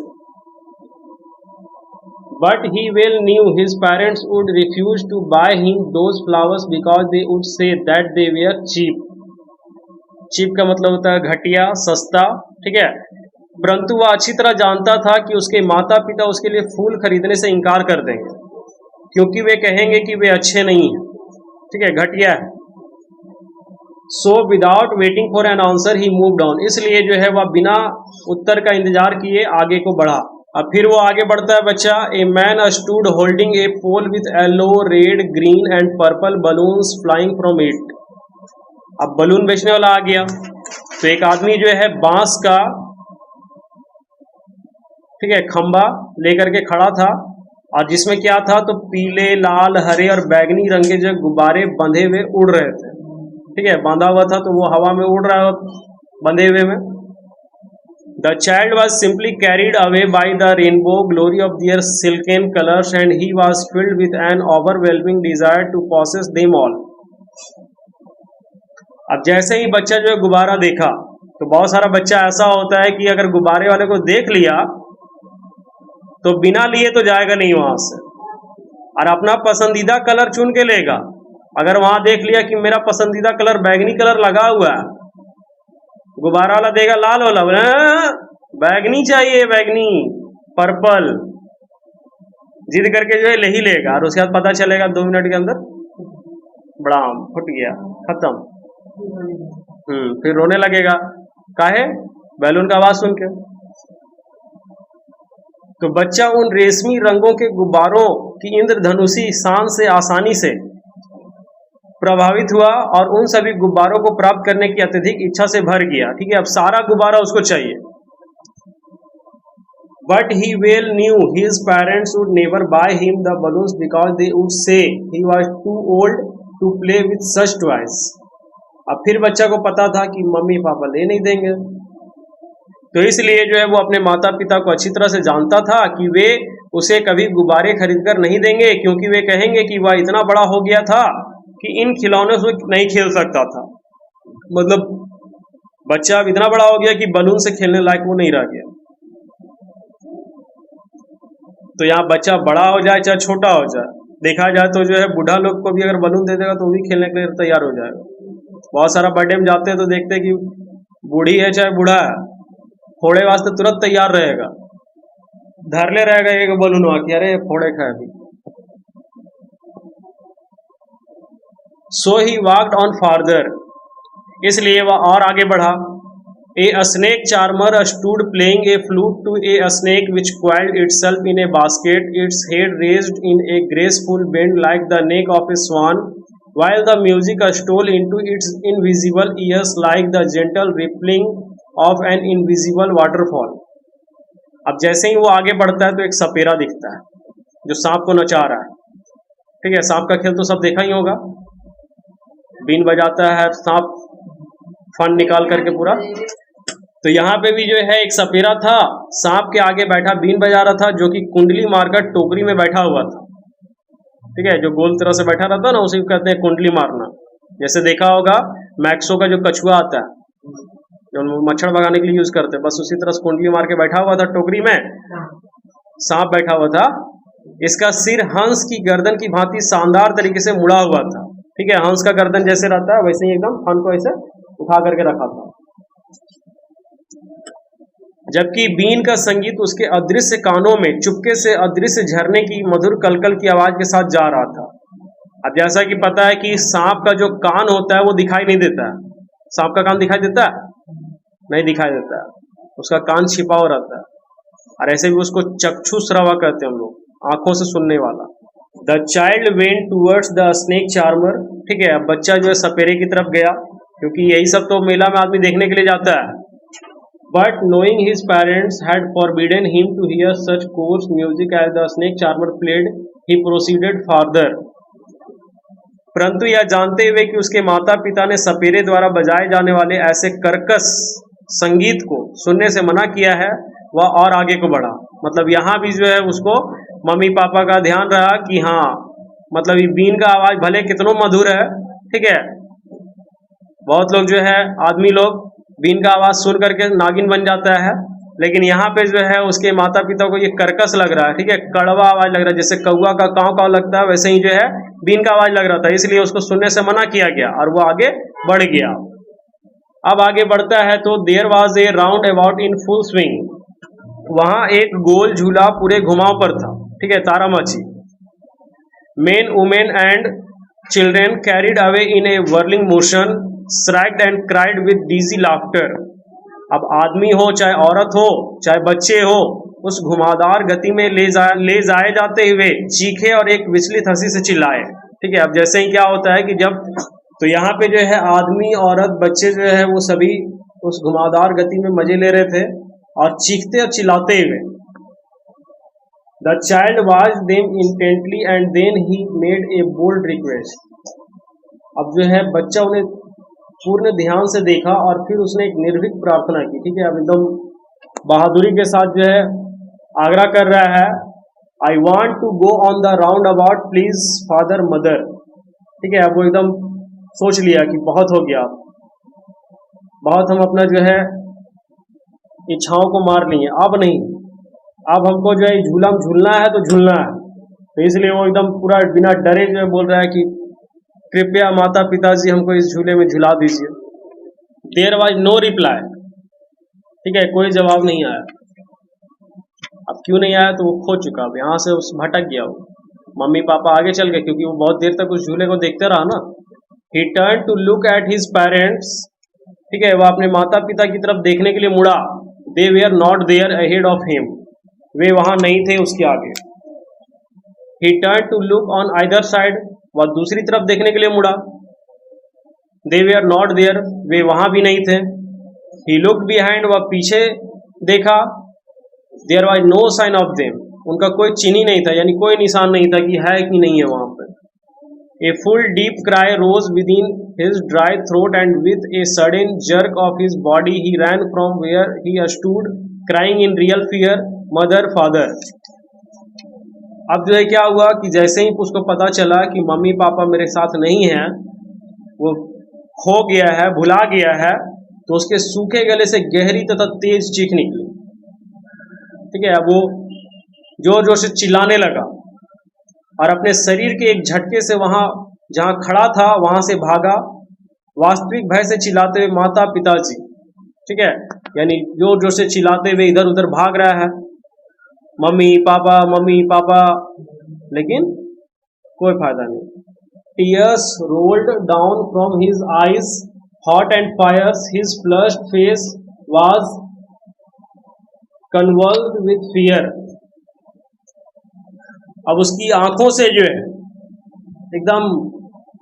But he well knew his parents would refuse to buy him those flowers because they would say that they were cheap. Cheap का मतलब होता है घटिया, सस्ता। ठीक है, परंतु वह अच्छी तरह जानता था कि उसके माता पिता उसके लिए फूल खरीदने से इनकार कर देंगे, क्योंकि वे कहेंगे कि वे अच्छे नहीं हैं। ठीक है, घटिया है। So without waiting for an answer he moved on, इसलिए जो है वह बिना उत्तर का इंतजार किए आगे को बढ़ा। अब फिर वो आगे बढ़ता है बच्चा। A man stood holding a pole with yellow, red, green and purple balloons flying from it. अब बलून बेचने वाला आ गया, तो एक आदमी जो है बांस का, ठीक है, खंबा लेकर के खड़ा था, और जिसमें क्या था, तो पीले, लाल, हरे और बैगनी रंग के जो गुब्बारे बंधे हुए उड़ रहे थे। ठीक है, बांधा हुआ था तो वो हवा में उड़ रहा है बंधे हुए में। The child was simply carried away by the rainbow glory of their silken colours and he was filled with an overwhelming desire to possess them all. अब जैसे ही बच्चा जो है गुब्बारा देखा, तो बहुत सारा बच्चा ऐसा होता है कि अगर गुब्बारे वाले को देख लिया तो बिना लिए तो जाएगा नहीं वहां से, और अपना पसंदीदा कलर चुन के लेगा। अगर वहां देख लिया कि मेरा पसंदीदा कलर बैगनी कलर लगा हुआ है, गुब्बारा वाला देगा लाल वाला, बैगनी चाहिए, बैगनी, पर्पल, जिद करके जो है ले ही लेगा, और उसके बाद पता चलेगा 2 मिनट के अंदर बड़ाम फट गया, खत्म। फिर रोने लगेगा, काहे? बैलून का आवाज सुन के। तो बच्चा उन रेशमी रंगों के गुब्बारों की इंद्रधनुषी शान से आसानी से प्रभावित हुआ और उन सभी गुब्बारों को प्राप्त करने की अत्यधिक इच्छा से भर गया। ठीक है, अब सारा गुब्बारा उसको चाहिए। But he well knew his parents would never buy him the balloons because they would say he was too old to play with such toys. अब फिर बच्चा को पता था कि मम्मी पापा ले नहीं देंगे, तो इसलिए जो है वो अपने माता पिता को अच्छी तरह से जानता था कि वे उसे कभी गुब्बारे खरीद कर नहीं देंगे, क्योंकि वे कहेंगे कि वह इतना बड़ा हो गया था कि इन खिलौनों से नहीं खेल सकता था। मतलब बच्चा अब इतना बड़ा हो गया कि बलून से खेलने लायक वो नहीं रह गया। तो यहाँ बच्चा बड़ा हो जाए चाहे छोटा हो जाए, देखा जाए तो जो है बूढ़ा लोग को भी अगर बलून दे देगा तो वो भी खेलने के लिए तैयार हो जाएगा। बहुत सारा बर्थडे में जाते हैं तो देखते हैं कि बूढ़ी है चाहे बूढ़ा है, फोड़े वास्ते तुरंत तैयार रहेगा, धर ले रहेगा एक बलून कि अरे फोड़े खाए अभी। So he walked on farther, इसलिए वह और आगे बढ़ा। A snake charmer stood playing a flute to a snake which coiled itself in a basket, its head raised in a graceful bend like the neck of a swan, while the music stole into its invisible ears like the gentle rippling of an invisible waterfall। अब जैसे ही वो आगे बढ़ता है तो एक सपेरा दिखता है जो सांप को नचा रहा है। ठीक है, सांप का खेल तो सब देखा ही होगा, बीन बजाता है सांप फन निकाल करके पूरा। तो यहाँ पे भी जो है एक सपेरा था, सांप के आगे बैठा बीन बजा रहा था, जो कि कुंडली मारकर टोकरी में बैठा हुआ था। ठीक है, जो गोल तरह से बैठा रहता है ना, उसी को कहते हैं कुंडली मारना। जैसे देखा होगा मैक्सो का जो कछुआ आता है जो मच्छर भगाने के लिए यूज करते हैं, बस उसी तरह से कुंडली मार के बैठा हुआ था टोकरी में, सांप बैठा हुआ था। इसका सिर हंस की गर्दन की भांति शानदार तरीके से मुड़ा हुआ था। ठीक है, हंस का गर्दन जैसे रहता है वैसे ही एकदम फन को ऐसे उठा करके रखा था, जबकि बीन का संगीत उसके अदृश्य कानों में चुपके से अदृश्य झरने की मधुर कलकल की आवाज के साथ जा रहा था। अब जैसा कि पता है कि सांप का जो कान होता है वो दिखाई नहीं देता है। सांप का कान दिखाई देता है? नहीं दिखाई देता है, उसका कान छिपा हुआ रहता है। और ऐसे भी उसको चक्षु श्रवा कहते हैं हम लोग, आंखों से सुनने वाला। The child went towards the snake charmer. ठीक है, अब बच्चा जो है सपेरे की तरफ गया, क्योंकि यही सब तो मेला में आदमी देखने के लिए जाता है। But knowing his parents had forbidden him to hear such coarse music as the snake charmer played, he proceeded farther. परंतु यह जानते हुए कि उसके माता पिता ने सपेरे द्वारा बजाए जाने वाले ऐसे कर्कश संगीत को सुनने से मना किया है, वह और आगे को बढ़ा। मतलब यहाँ भी जो है उसको मम्मी पापा का ध्यान रहा कि हाँ, मतलब ये बीन का आवाज भले कितनो मधुर है, ठीक है, बहुत लोग जो है आदमी लोग बीन का आवाज सुन करके नागिन बन जाता है, लेकिन यहाँ पे जो है उसके माता पिता को ये कर्कश लग रहा है, ठीक है, कड़वा आवाज लग रहा है, जैसे कौवा का काव काव लगता है वैसे ही जो है बीन का आवाज लग रहा था, इसलिए उसको सुनने से मना किया गया और वो आगे बढ़ गया। अब आगे बढ़ता है तो there was a roundabout in full swing, वहां एक गोल झूला पूरे घुमाव पर था, ठीक है, तारामाची। Men women and children carried away in a whirling motion, shrieked and cried with डीजी लाफ्टर। अब आदमी हो चाहे औरत हो चाहे बच्चे हो, उस घुमावदार गति में ले जाए जाते हुए चीखे और एक विचलित हंसी से चिल्लाए। ठीक है, अब जैसे ही क्या होता है कि जब तो यहाँ पे जो है आदमी औरत बच्चे जो है वो सभी उस घुमावदार गति में मजे ले रहे थे और चीखते और चिल्लाते हुए। The child watch them intently and then he made a bold request. अब जो है बच्चा उन्हें पूर्ण ध्यान से देखा और फिर उसने एक निर्भीक प्रार्थना की। ठीक है, अब एकदम बहादुरी के साथ जो है आग्रह कर रहा है, I want to go on the roundabout please father mother. ठीक है, अब वो एकदम सोच लिया कि बहुत हो गया, बहुत हम अपना जो है इच्छाओं को मार लिए, अब नहीं, अब हमको जो है झूला में झूलना है तो झूलना है। तो इसलिए वो एकदम पूरा बिना डरे जो है बोल रहा है कि कृपया माता पिताजी हमको इस झूले में झुला दीजिए। There was no reply. ठीक है, कोई जवाब नहीं आया। अब क्यों नहीं आया तो वो खो चुका, अब यहाँ से उस भटक गया वो। मम्मी पापा आगे चल गए क्योंकि वो बहुत देर तक उस झूले को देखते रहा ना। He turn to look at his parents. ठीक है, वह अपने माता पिता की तरफ देखने के लिए मुड़ा। They were not there ahead of him, वे वहां नहीं थे उसके आगे। He turn to look on either side, वह दूसरी तरफ देखने के लिए मुड़ा। दे वेयर नॉट देयर, वे वहां भी नहीं थे। ही लुक्ड बिहाइंड, वह पीछे देखा। There was no sign of them, उनका कोई चिन्ह ही नहीं था, यानी कोई निशान नहीं था कि है कि नहीं है वहां पर। A full deep cry rose within his dry throat and with a sudden jerk of his body he ran from where he stood crying in real fear, mother father. अब जो है क्या हुआ कि जैसे ही उसको पता चला कि मम्मी पापा मेरे साथ नहीं हैं, वो खो गया है, भुला गया है, तो उसके सूखे गले से गहरी तथा तेज चीख निकली। ठीक है, वो जोर जोर से चिल्लाने लगा और अपने शरीर के एक झटके से वहां जहां खड़ा था वहां से भागा, वास्तविक भय से चिल्लाते हुए माता पिताजी। ठीक है, यानी जोर जोर से चिल्लाते हुए इधर उधर भाग रहा है, मम्मी पापा, लेकिन कोई फायदा नहीं। Tears rolled down from his eyes, hot and fierce, his flushed face was convulsed with fear. अब उसकी आंखों से जो है एकदम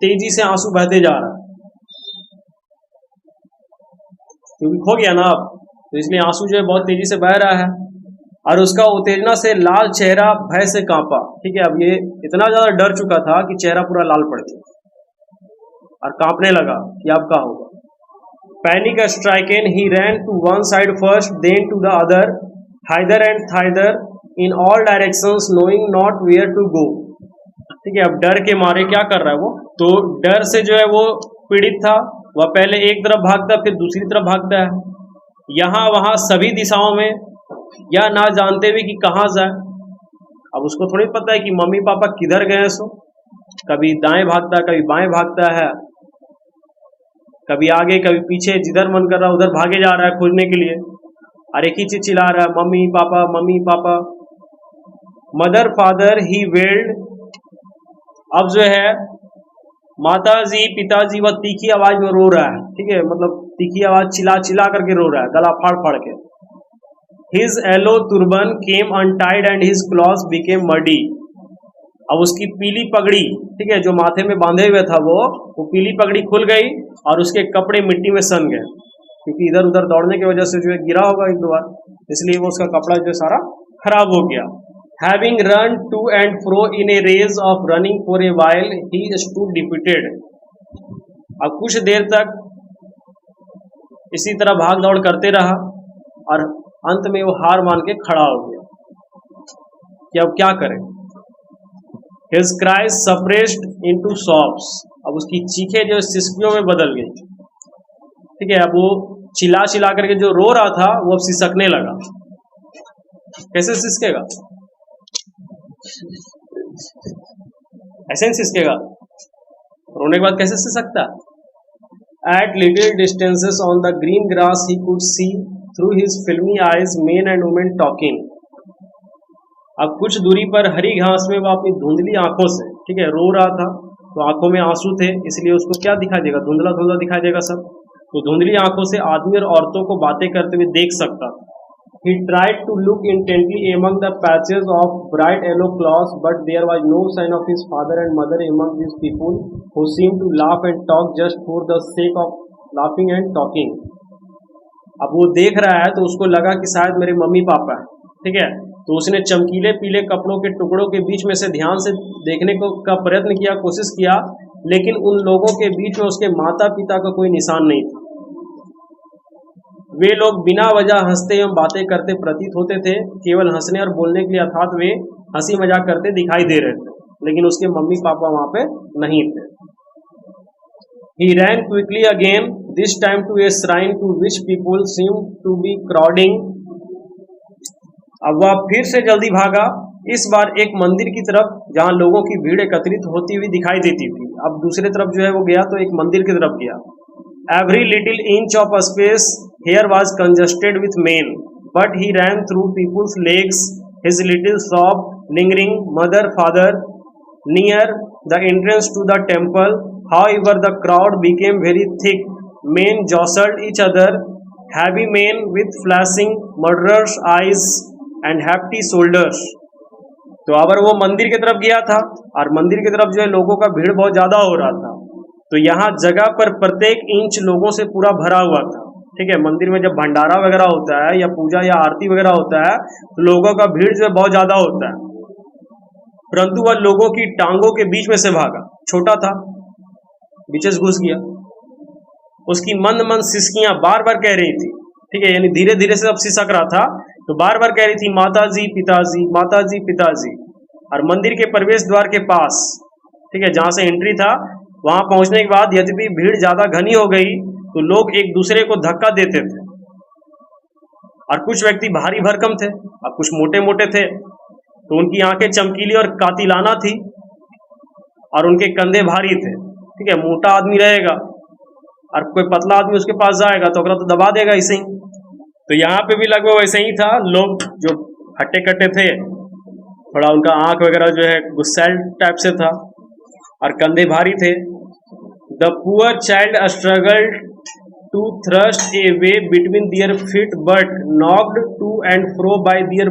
तेजी से आंसू बहते जा रहा है, क्योंकि खो गया ना अब, तो इसलिए आंसू जो है बहुत तेजी से बह रहा है और उसका उत्तेजना से लाल चेहरा भय से कांपा। ठीक है, अब ये इतना ज्यादा डर चुका था कि चेहरा पूरा लाल पड़ गया और कांपने लगा कि अब क्या होगा। Panic stricken he ran to one side first, then to the other, hither and thither in all directions, knowing not where to go. ठीक है, अब डर के मारे क्या कर रहा है वो, तो डर से जो है वो पीड़ित था, वह पहले एक तरफ भागता फिर दूसरी तरफ भागता है, यहाँ वहां सभी दिशाओं में, या ना जानते हुए कि कहाँ जाए। अब उसको थोड़ी पता है कि मम्मी पापा किधर गए हैं, सो कभी दाएं भागता है, कभी बाएं भागता है, कभी आगे कभी पीछे, जिधर मन कर रहा है उधर भागे जा रहा है खोजने के लिए, और एक ही चीज चिल्ला रहा है, mummy papa mummy papa. Mother father he wailed. अब जो है माताजी पिताजी वह तीखी आवाज में रो रहा है। ठीक है, मतलब तीखी आवाज चिल्ला चिल्ला करके रो रहा है, गला फाड़ फाड़ के। His yellow turban came untied and his clothes became muddy. अब उसकी पीली पगड़ी, ठीक है, जो माथे में बांधे हुए था वो पीली पगड़ी खुल गई और उसके कपड़े मिट्टी में सन गए, क्योंकि इधर उधर दौड़ने की वजह से जो है गिरा होगा एक दो बार, इसलिए वो उसका कपड़ा जो सारा खराब हो गया। Having run to and fro in a race of running for a while, he stood defeated. अब कुछ देर तक इसी तरह भाग दौड़ करते रहा और अंत में वो हार मान के खड़ा हो गया कि अब क्या करें। His cries suppressed into sobs. अब उसकी चीखें जो सिसकियों में बदल गई, ठीक है, अब वो चिल्ला चिल्ला करके जो रो रहा था वो अब सिसकने लगा। कैसे सिसकेगा? ऐसे नहीं सिसकेगा, रोने के बाद कैसे सिसकता? At little distances on the green grass he could see through his filmy eyes men and women talking. अब कुछ दूरी पर हरी घास में वो अपनी धुंधली आंखों से, ठीक है, रो रहा था, तो आंखों में आंसू थे, इसलिए उसको क्या दिखाई देगा? धुंधला धुंधला दिखाई देगा सब। तो धुंधली आंखों से आदमी और औरतों को बातें करते हुए देख सकता था। He tried to look intently among the patches of bright yellow cloth, but there was no sign of his father and mother among these people who seemed to laugh and talk just for the sake of laughing and talking. अब वो देख रहा है तो उसको लगा कि शायद मेरे मम्मी पापा है, ठीक है, तो उसने चमकीले पीले कपड़ों के टुकड़ों के बीच में से ध्यान से देखने का प्रयत्न किया, कोशिश किया, लेकिन उन लोगों के बीच में उसके माता पिता का कोई निशान नहीं था। वे लोग बिना वजह हंसते एवं बातें करते प्रतीत होते थे, केवल हंसने और बोलने के लिए अर्थात वे हंसी मजाक करते दिखाई दे रहे थे, लेकिन उसके मम्मी पापा वहां पे नहीं थे। He ran quickly again, this time to a shrine to which people seemed to be crowding. अब वह फिर से जल्दी भागा, इस बार एक मंदिर की तरफ जहां लोगों की भीड़ एकत्रित होती हुई दिखाई देती थी। अब दूसरे तरफ जो है वो गया तो एक मंदिर की तरफ गया। Every little inch of space here was congested with men, but he ran through people's legs, his little sob lingering mother, father, near the entrance to the temple. However, the crowd became very thick. Men jostled each other, heavy men with flashing murderous eyes and hefty shoulders. तो अगर वो मंदिर की तरफ गया था और मंदिर की तरफ जो है लोगों का भीड़ बहुत ज्यादा हो रहा था, तो यहाँ जगह पर प्रत्येक इंच लोगों से पूरा भरा हुआ था, ठीक है। मंदिर में जब भंडारा वगैरह होता है या पूजा या आरती वगैरह होता है तो लोगों का भीड़ जो है बहुत ज्यादा होता है, परंतु वह लोगों की टांगों के बीच में से भागा, छोटा था, बीच घुस गया। उसकी मंद मंद सिसकियां बार बार कह रही थी, ठीक है, यानी धीरे धीरे से अब सिसक रहा था, तो बार बार कह रही थी माताजी पिताजी, माताजी पिताजी। और मंदिर के प्रवेश द्वार के पास, ठीक है, जहां से एंट्री था, वहां पहुंचने के बाद यद्यपि भीड़ ज्यादा घनी हो गई तो लोग एक दूसरे को धक्का देते थे, और कुछ व्यक्ति भारी भरकम थे और कुछ मोटे मोटे थे, तो उनकी आंखें चमकीली और कातिलाना थी और उनके कंधे भारी थे, ठीक है। मोटा आदमी रहेगा और कोई पतला आदमी उसके पास जाएगा तो अगला तो दबा देगा इसे ही। तो यहाँ पे भी लगभग वैसे ही था, लोग जो हट्टे कट्टे थे, थोड़ा उनका आंख वगैरह जो है गुस्सैल टाइप से था और कंधे भारी थे। The poor child struggled to thrust a way between their feet but knocked to and fro by their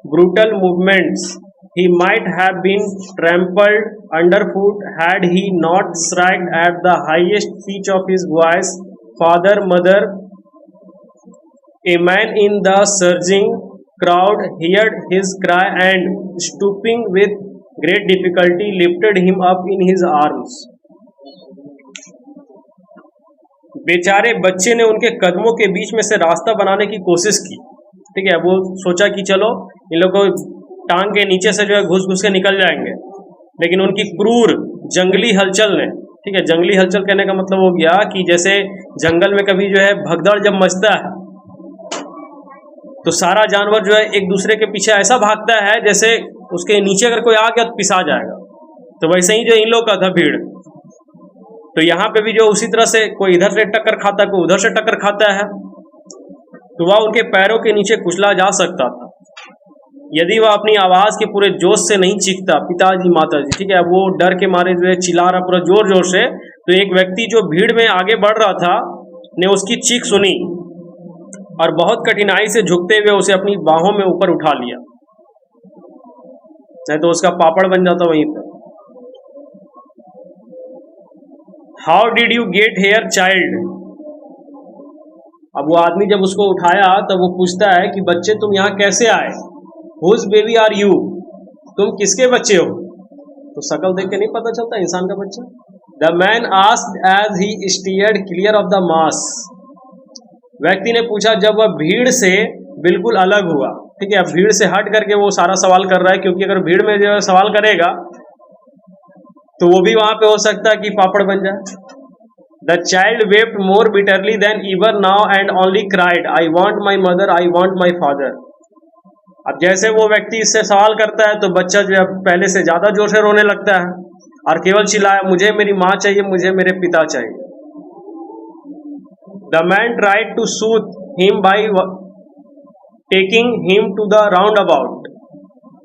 brutal movements. He might have been trampled underfoot had he not shrieked at the highest pitch of his voice, "Father, mother!" A man in the surging crowd heard his cry and, stooping with great difficulty, lifted him up in his arms. बेचारे बच्चे ने उनके कदमों के बीच में से रास्ता बनाने की कोशिश की, ठीक है। वो सोचा कि चलो इन लोगों को टांग के नीचे से जो है घुस घुस के निकल जाएंगे, लेकिन उनकी क्रूर जंगली हलचल ने, ठीक है, जंगली हलचल कहने का मतलब हो गया कि जैसे जंगल में कभी जो है भगदड़ जब मचता है तो सारा जानवर जो है एक दूसरे के पीछे ऐसा भागता है जैसे उसके नीचे अगर कोई आ गया तो पिसा जाएगा, तो वैसे ही जो इन लोग का था भीड़। तो यहाँ पे भी जो उसी तरह से कोई इधर से टक्कर खाता है, कोई उधर से टक्कर खाता है, तो वह उनके पैरों के नीचे कुचला जा सकता था यदि वह अपनी आवाज के पूरे जोश से नहीं चीखता, पिताजी माताजी, ठीक है। वो डर के मारे जो है चिल्ला रहा पूरा जोर जोर से, तो एक व्यक्ति जो भीड़ में आगे बढ़ रहा था ने उसकी चीख सुनी और बहुत कठिनाई से झुकते हुए उसे अपनी बाहों में ऊपर उठा लिया। नहीं तो उसका पापड़ बन जाता वहीं पर। How did you get here child. अब वो आदमी जब उसको उठाया तब वो पूछता है कि बच्चे तुम यहाँ कैसे आए, हुज बेबी आर यू, तुम किसके बच्चे हो। तो शक्ल देख के नहीं पता चलता इंसान का बच्चा। The man asked as he steered clear of the mass. व्यक्ति ने पूछा जब वह भीड़ से बिल्कुल अलग हुआ। ठीक है, अब भीड़ से हट करके वो सारा सवाल कर रहा है, क्योंकि अगर भीड़ में जो सवाल करेगा तो वो भी वहां पे हो सकता है कि पापड़ बन जाए। The child wept more bitterly then ever now and only cried I want my mother, I want my father. अब जैसे वो व्यक्ति इससे सवाल करता है तो बच्चा जो है पहले से ज्यादा जोर से रोने लगता है और केवल चिल्लाया मुझे मेरी माँ चाहिए, मुझे मेरे पिता चाहिए। The man tried to soothe him by taking him to the roundabout.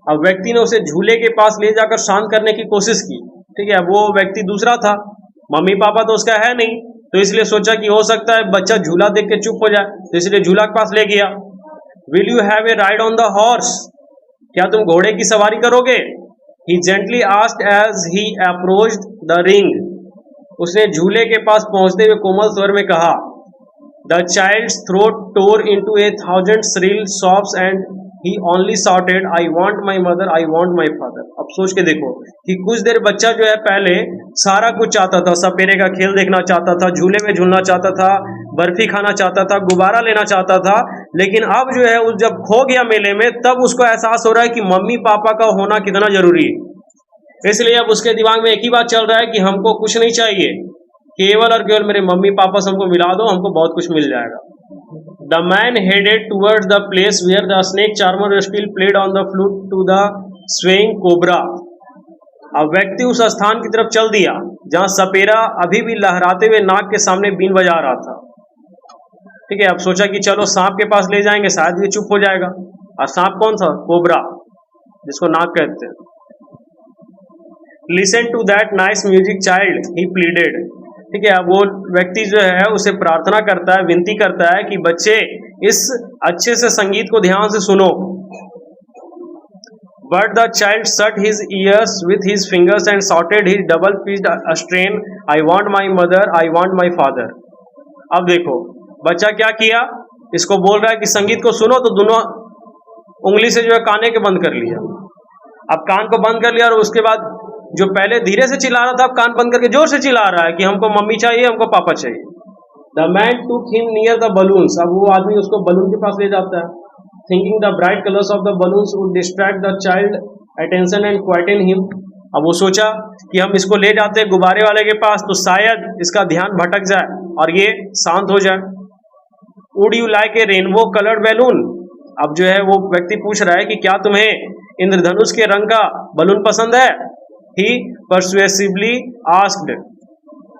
अब व्यक्ति ने उसे झूले के पास ले जाकर शांत करने की कोशिश की। ठीक है, वो व्यक्ति दूसरा था, मम्मी पापा तो उसका है नहीं, तो इसलिए सोचा कि हो सकता है बच्चा झूला देख के चुप हो जाए, तो इसलिए झूला के पास ले गया। Will you have a ride on the horse, क्या तुम घोड़े की सवारी करोगे। He gently asked as he approached the ring. उसने झूले के पास पहुंचते हुए कोमल स्वर में कहा। The child's throat tore into a thousand shrill sobs and he only shouted I want my mother, I want my father. अब सोच के देखो कि कुछ देर बच्चा जो है पहले सारा कुछ चाहता था, सपेरे का खेल देखना चाहता था, झूले में झूलना चाहता था, बर्फी खाना चाहता था, गुब्बारा लेना चाहता था, लेकिन अब जो है उस जब खो गया मेले में तब उसको एहसास हो रहा है कि मम्मी पापा का होना कितना जरूरी है। इसलिए अब उसके दिमाग में एक ही बात चल रहा है कि हमको कुछ नहीं चाहिए, केवल और केवल मेरे मम्मी पापा से हमको मिला दो, हमको बहुत कुछ मिल जाएगा। The man headed towards the place where the snake charmer still played on the flute to the swaying cobra. अब व्यक्ति उस स्थान की तरफ चल दिया जहां सपेरा अभी भी लहराते हुए नाक के सामने बीन बजा रहा था। ठीक है, अब सोचा कि चलो सांप के पास ले जाएंगे, शायद ये चुप हो जाएगा। और सांप कौन सा, कोबरा, जिसको नाक कहते हैं। Listen to that nice music child, he pleaded. ठीक है, अब वो व्यक्ति जो है उसे प्रार्थना करता है, विनती करता है कि बच्चे इस अच्छे से संगीत को ध्यान से सुनो। But the child shut his years with his fingers and shotted his double pitched strain I want my mother, I want my father. अब देखो बच्चा क्या किया, इसको बोल रहा है कि संगीत को सुनो, तो दोनों उंगली से जो है काने के बंद कर लिया। अब कान को बंद कर लिया और उसके बाद जो पहले धीरे से चिल्ला रहा था अब कान बंद करके जोर से चिल्ला रहा है कि हमको मम्मी चाहिए, हमको पापा चाहिए। द मैन टूक हिम नियर द बलून्स। अब वो आदमी उसको बलून के पास ले जाता है, thinking the bright colours of the balloons would distract the child attention and quieten him. अब वो सोचा कि हम इसको ले जाते हैं गुब्बारे वाले के पास तो शायद इसका ध्यान भटक जाए और ये शांत हो जाए। Would you like a rainbow coloured balloon. अब जो है वो व्यक्ति पूछ रहा है कि क्या तुम्हें इंद्रधनुष के रंग का बलून पसंद है। He persuasively asked।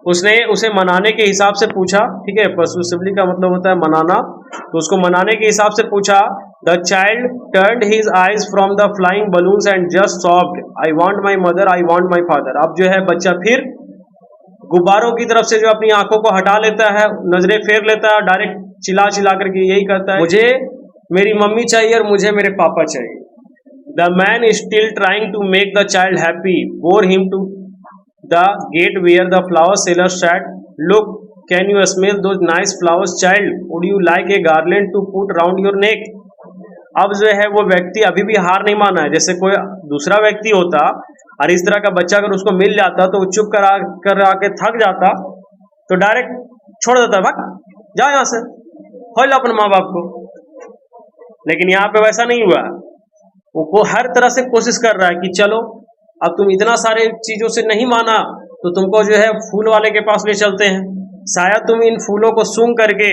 उसने उसे मनाने के हिसाब से पूछा। ठीक है, persuasively का मतलब होता है मनाना, तो उसको मनाने के हिसाब से पूछा। The child turned his eyes from the flying balloons and just sobbed, I want my mother, I want my father। अब जो है बच्चा फिर गुब्बारों की तरफ से जो अपनी आंखों को हटा लेता है, नजरें फेर लेता है और डायरेक्ट चिल्ला चिल्ला करके यही कहता है मुझे मेरी मम्मी चाहिए और मुझे मेरे पापा चाहिए। The man is still trying to make the child happy, bore him to the gate where the flower seller sat. Look, can you smell those nice flowers, child? Would you like a garland to put round your neck? अब जो है वो व्यक्ति अभी भी हार नहीं माना है। जैसे कोई दूसरा व्यक्ति होता और इस तरह का बच्चा अगर उसको मिल जाता तो वो चुप कर आके थक जाता तो डायरेक्ट छोड़ देता, भाग जा यहाँ से, हो लो अपने माँ बाप को। लेकिन यहाँ पे वैसा नहीं हुआ, वो हर तरह से कोशिश कर रहा है कि चलो अब तुम इतना सारे चीजों से नहीं माना तो तुमको जो है फूल वाले के पास ले चलते हैं, शायद तुम इन फूलों को सूंघ करके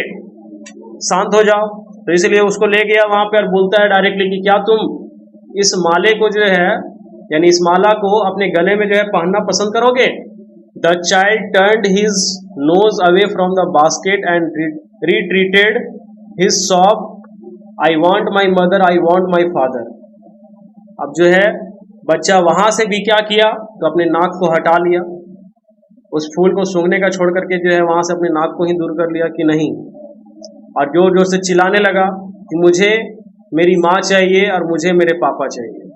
शांत हो जाओ। तो इसलिए उसको ले गया वहां पर, बोलता है डायरेक्टली कि क्या तुम इस माले को जो है यानी इस माला को अपने गले में जो है पहनना पसंद करोगे। The child turned his nose away from the basket and retreated his sob, I want my mother, I want my father. अब जो है बच्चा वहां से भी क्या किया तो अपने नाक को हटा लिया, उस फूल को सूंघने का छोड़ करके जो है वहां से अपने नाक को ही दूर कर लिया कि नहीं, और जोर जोर से चिल्लाने लगा कि मुझे मेरी माँ चाहिए और मुझे मेरे पापा चाहिए।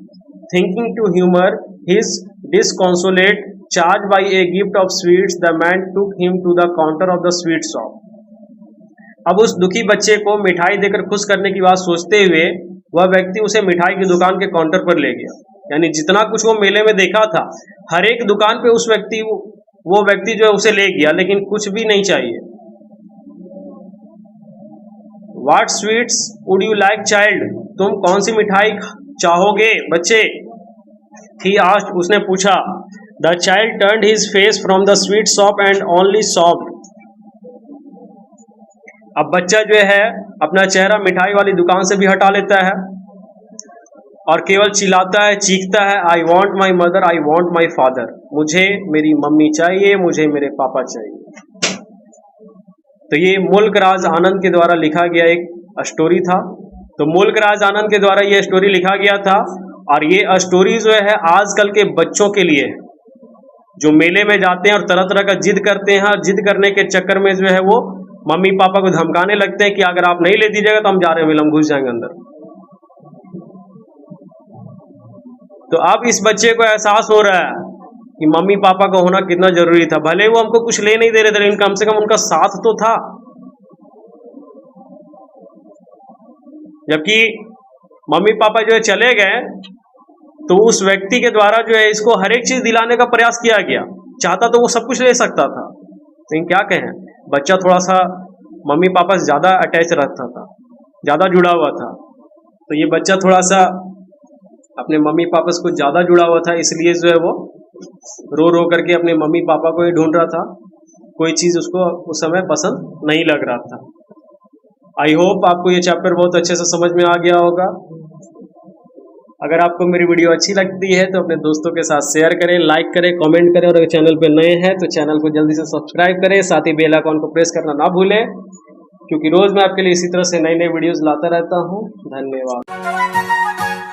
Thinking to humor his disconsolate charge by a gift of sweets, the man took him to the counter of the sweet shop. अब उस दुखी बच्चे को मिठाई देकर खुश करने की बात सोचते हुए वह व्यक्ति उसे मिठाई की दुकान के काउंटर पर ले गया। यानी जितना कुछ वो मेले में देखा था, हर एक दुकान पे वो व्यक्ति जो है उसे ले गया, लेकिन कुछ भी नहीं चाहिए। What sweets would you like, child? तुम कौन सी मिठाई चाहोगे बच्चे? He asked, उसने पूछा। The child turned his face from the sweet shop and only sobbed. अब बच्चा जो है अपना चेहरा मिठाई वाली दुकान से भी हटा लेता है और केवल चिल्लाता है, चीखता है, I want my mother, I want my father. मुझे मेरी मम्मी चाहिए, मुझे मेरे पापा चाहिए। तो ये मुल्क राज आनंद के द्वारा लिखा गया एक स्टोरी था। तो मुल्क राज आनंद के द्वारा ये स्टोरी लिखा गया था और ये स्टोरी जो है आजकल के बच्चों के लिए, जो मेले में जाते हैं और तरह तरह का जिद करते हैं और जिद करने के चक्कर में जो है वो मम्मी पापा को धमकाने लगते हैं कि अगर आप नहीं ले दीजिएगा तो हम जा रहे हैं, हम घुस जाएंगे अंदर। तो अब इस बच्चे को एहसास हो रहा है कि मम्मी पापा का होना कितना जरूरी था। भले वो हमको कुछ ले नहीं दे रहे थे, लेकिन कम से कम उनका साथ तो था। जबकि मम्मी पापा जो है चले गए तो उस व्यक्ति के द्वारा जो है इसको हर एक चीज दिलाने का प्रयास किया गया। चाहता तो वो सब कुछ ले सकता था, लेकिन क्या कहें, बच्चा थोड़ा सा मम्मी पापा से ज्यादा अटैच रखता था, ज्यादा जुड़ा हुआ था। तो ये बच्चा थोड़ा सा अपने मम्मी पापा से कुछ ज्यादा जुड़ा हुआ था, इसलिए जो है वो रो रो करके अपने मम्मी पापा को ही ढूंढ रहा था। कोई चीज उसको उस समय पसंद नहीं लग रहा था। आई होप आपको ये चैप्टर बहुत अच्छे से समझ में आ गया होगा। अगर आपको मेरी वीडियो अच्छी लगती है तो अपने दोस्तों के साथ शेयर करें, लाइक करें, कमेंट करें और अगर चैनल पे नए हैं तो चैनल को जल्दी से सब्सक्राइब करें। साथ ही बेल आइकन को प्रेस करना ना भूलें, क्योंकि रोज मैं आपके लिए इसी तरह से नई नई वीडियोस लाता रहता हूँ। धन्यवाद।